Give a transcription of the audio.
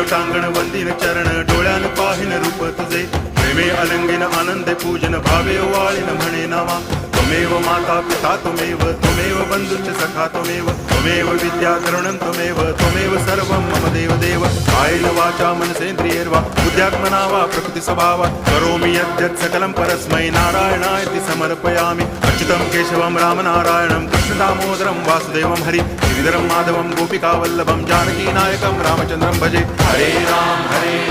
टांगण वंदिन चरण डोळ्यान पाहिन रूप तुझे प्रेमे अलंगिन आनंदे पूजन भावे वाळीन म्हणे नावा त्वमेव माता पिता त्वमेव बंधुश्च सखा त्वमेव विद्या करुणं त्वमेव सर्वं मम देव कायेन वाचा मनसेन्द्रियैर्वा बुद्ध्यात्मना वा प्रकृति स्वभावा करोमि यद्यत् सकलं परस्मै नारायणायति समर्पयामि अच्युतं केशवं रामनारायणं कृष्णदामोदरं वासुदेवं हरि गिरिधरं माधवं गोपिकावल्लभं जानकीनायकं रामचन्द्रं भजे हरे